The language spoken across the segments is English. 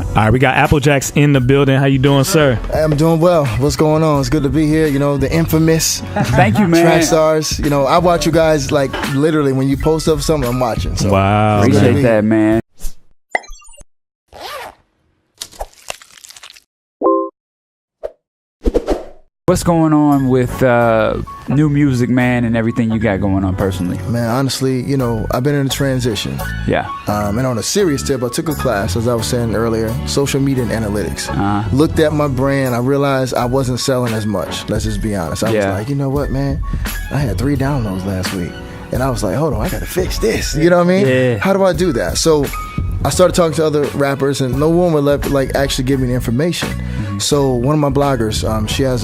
All right, we got AppleJaxx in the building. How you doing, sir? I'm doing well. What's going on? It's good to be here. You know, the infamous Thank you, man. Trackstarz. You know, I watch you guys like literally when you post up something, I'm watching. So Wow. Appreciate that, man. What's going on with new music, man, and everything you got going on personally? Man, honestly, you know, I've been in a transition. Yeah. And on a serious tip, I took a class, as I was saying earlier, social media and analytics. Looked at my brand. I realized I wasn't selling as much. Let's just be honest. I was like, you know what, man? I had 3 downloads last week. And I was like, hold on, I got to fix this. You know what I mean? Yeah. How do I do that? So I started talking to other rappers, and no one would actually give me the information. So one of my bloggers, she has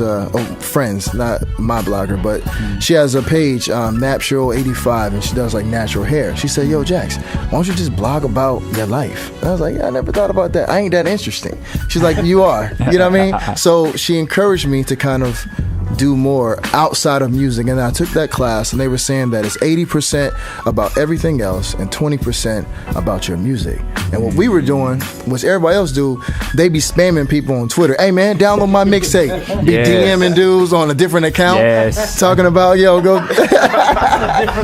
friends, not my blogger, but she has a page, Napshiro85, and she does like natural hair. She said, yo, Jax, why don't you just blog about your life? And I was like, yeah, I never thought about that. I ain't that interesting. She's like, you are. You know what I mean? So she encouraged me to kind of do more outside of music, and I took that class, and they were saying that it's 80% about everything else and 20% about your music. And what we were doing, which everybody else do, they be spamming people on Twitter. Hey man, download my mixtape. Be DMing dudes on a different account, talking about go.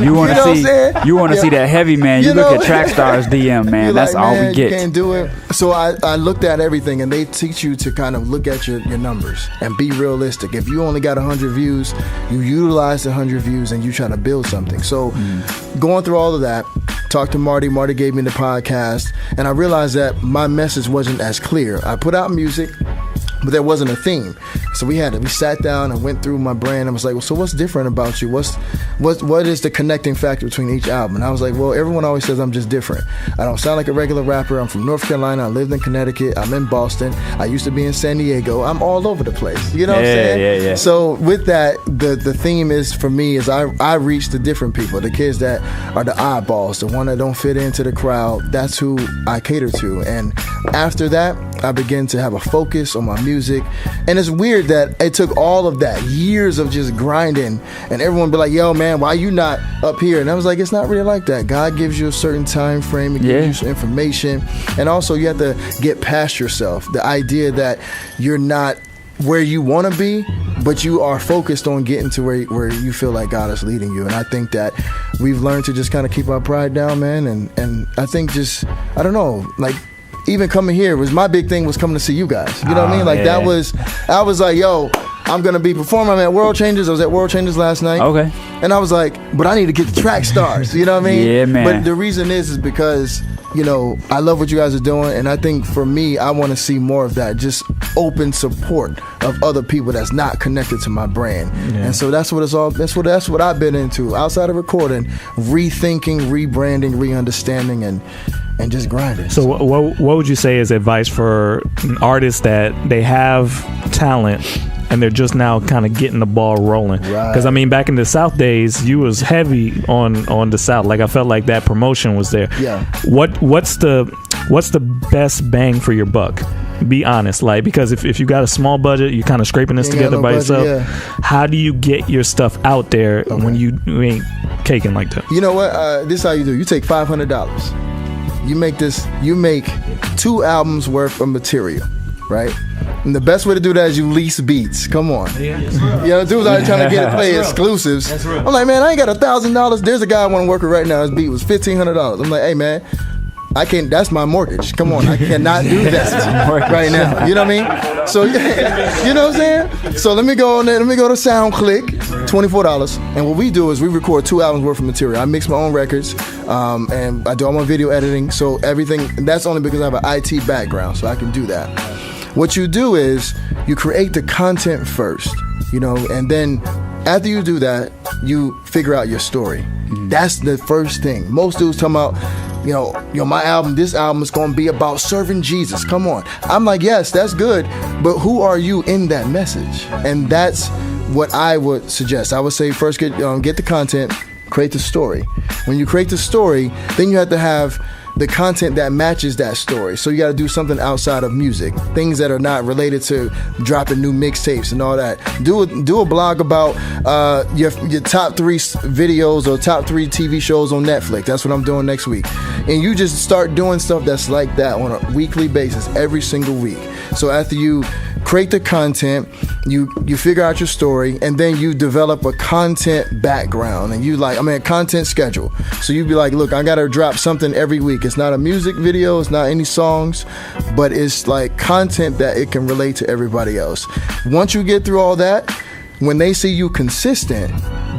You want to see that heavy, man? You look at Trackstarz DM, man. That's like, all we get. You can't do it. So I looked at everything, and they teach you to kind of look at your numbers and be realistic. If you only got 100 views, you utilize the 100 views and you try to build something. So going through all of that, talked to Marty. Marty gave me the podcast, and I realized that my message wasn't as clear. I put out music, but there wasn't a theme. So we sat down and went through my brand and was like, well, so what's different about you? What is the connecting factor between each album? And I was like, well, everyone always says I'm just different. I don't sound like a regular rapper. I'm from North Carolina. I lived in Connecticut. I'm in Boston. I used to be in San Diego. I'm all over the place. You know what I'm saying? Yeah. So with that, the theme is for me is I reach the different people, the kids that are the oddballs, the one that don't fit into the crowd. That's who I cater to. And after that, I began to have a focus on my music. And it's weird that it took all of that, years of just grinding, and everyone be like, yo man, why you not up here? And I was like, it's not really like that. God gives you a certain time frame, He gives you some information, and also you have to get past yourself. The idea that you're not where you want to be, but you are focused on getting to where you feel like God is leading you. And I think that we've learned to just kind of keep our pride down, man, and I think just, I don't know, like, even coming here was my big thing, was coming to see you guys. You know what I mean? Like I was like, yo, I'm gonna be performing. I'm at World Changers. I was at World Changers last night. Okay. And I was like, but I need to get the Trackstarz. You know what I mean? Yeah, man. But the reason is because, you know, I love what you guys are doing, and I think for me, I want to see more of that. Just open support of other people that's not connected to my brand. Yeah. And so that's what it's all. That's what I've been into outside of recording, rethinking, rebranding, re-understanding, and just grinding. So what would you say is advice for an artist that they have talent and they're just now kind of getting the ball rolling? Because I mean, back in the South days, you was heavy on the South. Like I felt like that promotion was there. Yeah. What's the best bang for your buck? Be honest, like, because if you got a small budget, you're kind of scraping this together by yourself. Yeah. How do you get your stuff out there when you ain't caking like that? You know what? This is how you do. You take $500. You make 2 albums worth of material, right? And the best way to do that is you lease beats. Come on. Yeah, you know, dudes out trying to play exclusives. That's real. I'm like, man, I ain't got $1,000. There's a guy I want to work with right now. His beat was $1,500. I'm like, hey, man, I can't. That's my mortgage. Come on, I cannot do that right now. You know what I mean? So, you know what I'm saying? So let me go on there. Let me go to SoundClick, $24. And what we do is we record 2 albums worth of material. I mix my own records, and I do all my video editing. So everything. And that's only because I have an IT background, so I can do that. What you do is you create the content first, you know, and then after you do that, you figure out your story. That's the first thing. Most dudes talking about, you know, my album, this album is going to be about serving Jesus. Come on. I'm like, yes, that's good, but who are you in that message? And that's what I would suggest. I would say first get the content, create the story. When you create the story, then you have to have the content that matches that story. So you got to do something outside of music, things that are not related to dropping new mixtapes and all that. Do a blog about your top 3 videos or top 3 TV shows on Netflix. That's what I'm doing next week. And you just start doing stuff that's like that on a weekly basis, every single week. So after you create the content, you figure out your story, and then you develop a content background, and a content schedule. So you be like, look, I gotta drop something every week. It's not a music video, it's not any songs, but it's like content that it can relate to everybody else. Once you get through all that, when they see you consistent,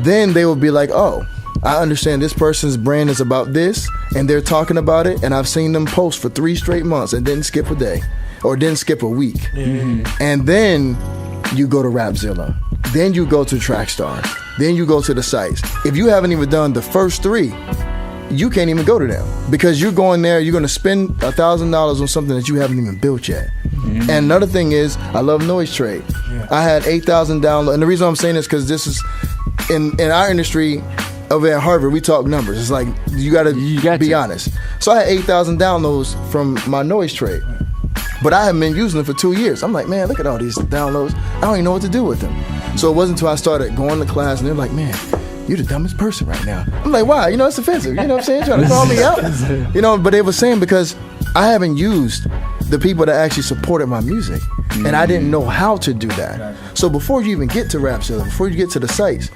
then they will be like, oh, I understand this person's brand is about this, and they're talking about it, and I've seen them post for 3 straight months and didn't skip a day or didn't skip a week. Mm-hmm. And then you go to Rapzilla, then you go to Trackstarz, then you go to the sites. If you haven't even done the first 3, you can't even go to them, because you're going there, you're going to spend $1,000 on something that you haven't even built yet. Mm-hmm. And another thing is, I love Noise Trade. Yeah. I had 8,000 downloads, and the reason I'm saying this because this is in our industry. Over at Harvard, we talk numbers. It's like you got to be honest. So I had 8,000 downloads from my Noise Trade, but I haven't been using them for 2 years. I'm like, man, look at all these downloads. I don't even know what to do with them. So it wasn't until I started going to class, and they're like, man, you're the dumbest person right now. I'm like, why? It's offensive. You know what I'm saying? Trying to call me out. But they were saying because I haven't used the people that actually supported my music, and I didn't know how to do that. So before you even get to Rapzilla, before you get to the sites,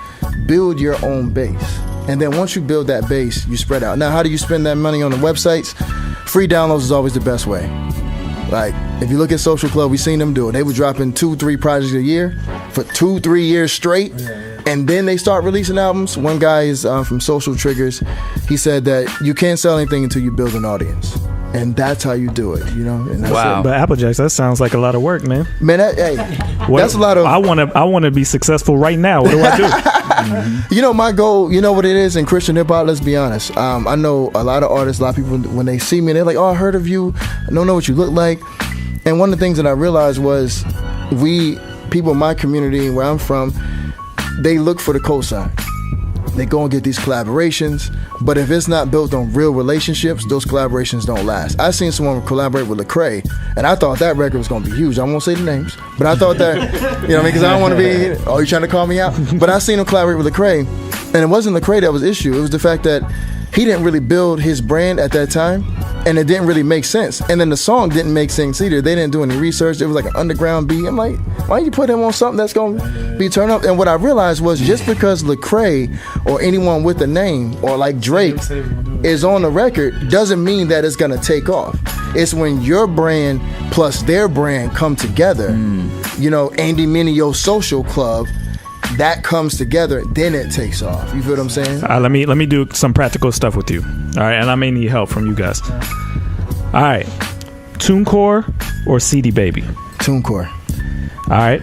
build your own base. And then once you build that base, you spread out. Now, how do you spend that money on the websites? Free downloads is always the best way. Like, if you look at Social Club, we've seen them do it. They were dropping 2-3 projects a year for 2-3 years straight. And then they start releasing albums. One guy is from Social Triggers. He said that you can't sell anything until you build an audience. And that's how you do it, And that's wow. it. But AppleJaxx, that sounds like a lot of work, man. Man, that's a lot of... I want to be successful right now. What do I do? Mm-hmm. My goal, what it is in Christian hip-hop, let's be honest. I know a lot of artists, a lot of people, when they see me, they're like, oh, I heard of you. I don't know what you look like. And one of the things that I realized was people in my community, where I'm from, they look for the cosign. They go and get these collaborations, but if it's not built on real relationships, those collaborations don't last. I seen someone collaborate with Lecrae, and I thought that record was going to be huge. I won't say the names, but I thought that, because I don't want to be, oh, you trying to call me out? But I seen him collaborate with Lecrae, and it wasn't Lecrae that was the issue. It was the fact that he didn't really build his brand at that time, and it didn't really make sense. And then the song didn't make sense either. They didn't do any research. It was like an underground beat. I'm like, why don't you put him on something that's going to be turned up? And what I realized was just because Lecrae or anyone with a name or like Drake is on the record doesn't mean that it's going to take off. It's when your brand plus their brand come together, Andy Mineo Social Club, that comes together, then it takes off. You feel what I'm saying? Let me do some practical stuff with you. All right, and I may need help from you guys. All right, TuneCore or CD Baby? TuneCore. All right,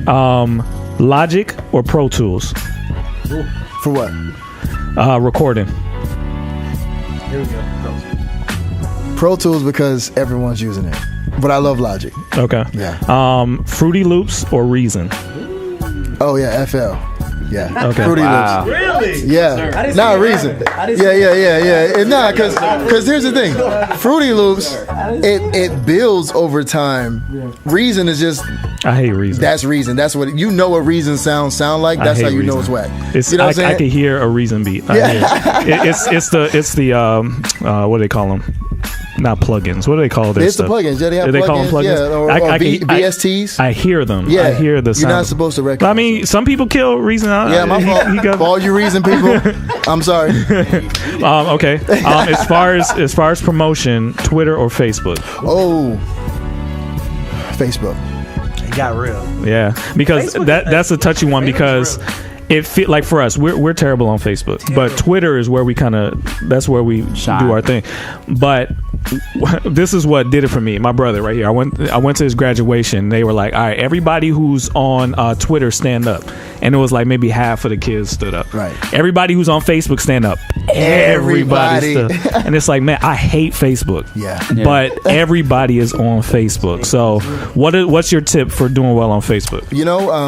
Logic or Pro Tools? For what? Recording. Here we go. Pro Tools because everyone's using it, but I love Logic. Okay. Yeah. Fruity Loops or Reason? Oh yeah, FL. Yeah. Okay. Fruity Wow. Loops. Really? Yeah. Not Reason. Yeah. And nah, because here's the thing. Fruity Loops, it builds over time. Reason is just. I hate Reason. That's Reason. That's what a Reason sound like. That's how you know it's whack. It's, you know what I'm saying? I can hear a Reason beat. It's the what do they call them? Not plugins. What do they call this? It's the plugins. Yeah, they have plugins. Call them plugins? Yeah, or VSTs. I hear them. Yeah, I hear the sound. You're not supposed to recognize. I mean, some people kill Reason. Yeah, my fault. For all you Reason people, I'm sorry. Okay. As far as promotion, Twitter or Facebook? Oh, Facebook. It got real. Yeah, because that's a touchy one because. It feel like for us, we're terrible on Facebook, but Twitter is where that's where we shine. Do our thing. But this is what did it for me. My brother right here. I went to his graduation. They were like, all right, everybody who's on Twitter stand up, and it was like maybe half of the kids stood up. Right. Everybody who's on Facebook stand up. Everybody stood. And it's like, man, I hate Facebook. Yeah. But everybody is on Facebook. So what's your tip for doing well on Facebook?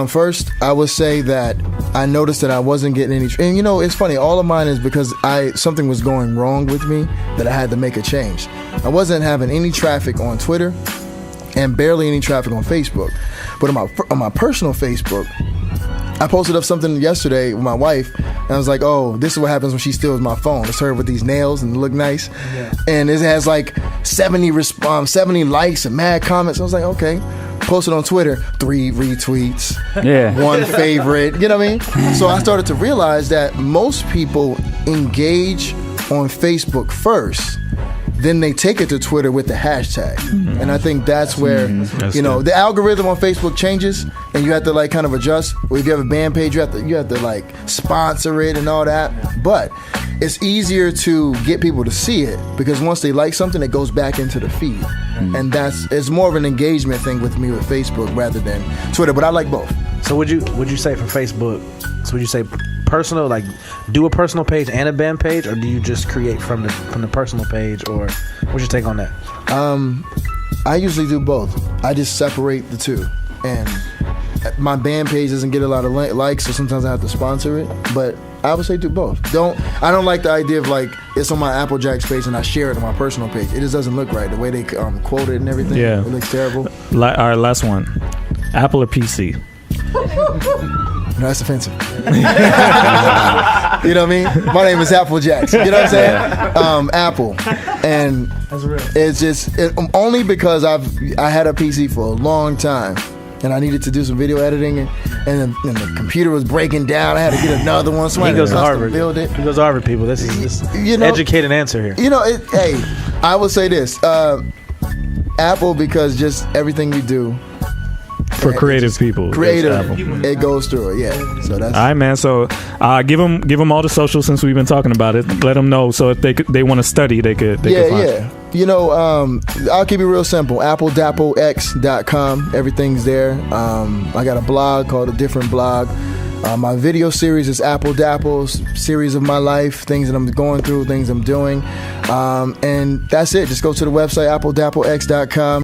First I would say that I noticed that I wasn't getting any, and it's funny. All of mine is because something was going wrong with me that I had to make a change. I wasn't having any traffic on Twitter and barely any traffic on Facebook. But on my personal Facebook, I posted up something yesterday with my wife, and I was like, oh, this is what happens when she steals my phone. It's her with these nails and look nice. Yeah. And it has like 70 likes and mad comments. I was like, okay. Posted on Twitter, 3 retweets, 1 favorite, you know what I mean? So I started to realize that most people engage on Facebook first, then they take it to Twitter with the hashtag. Mm-hmm. And I think that's where, the algorithm on Facebook changes, and you have to like kind of adjust. Or if you have a band page, you have to like sponsor it and all that. But it's easier to get people to see it because once they like something, it goes back into the feed. Mm-hmm. And it's more of an engagement thing with me with Facebook rather than Twitter. But I like both. So would you say for Facebook? So would you say personal, like do a personal page and a band page, or do you just create from the personal page, or what's your take on that? I usually do both. I just separate the two, and my band page doesn't get a lot of likes, so sometimes I have to sponsor it. But I would say do both. I don't like the idea of like it's on my AppleJaxx page and I share it on my personal page. It just doesn't look right. The way they quote it and everything, it looks terrible. All right, last one. Apple or PC? No, that's offensive. You know what I mean? My name is AppleJaxx. You know what I'm saying? Apple, and that's real. It's just only because I had a PC for a long time, and I needed to do some video editing, and the computer was breaking down. I had to get another one. So he goes to Harvard. Build it. He goes to Harvard. People, this is educated answer here. Hey, I will say this: Apple, because just everything we do. For creative people, it goes through it. So that's all right, man. So give them all the socials since we've been talking about it. Let them know so if they want to study, they could find you. I'll keep it real simple. AppleJaxx.com. Everything's there. I got a blog called A Different Blog. My video series is Apple Dapple's series of my life, things that I'm going through, things I'm doing, and that's it. Just go to the website AppleJaxx.com.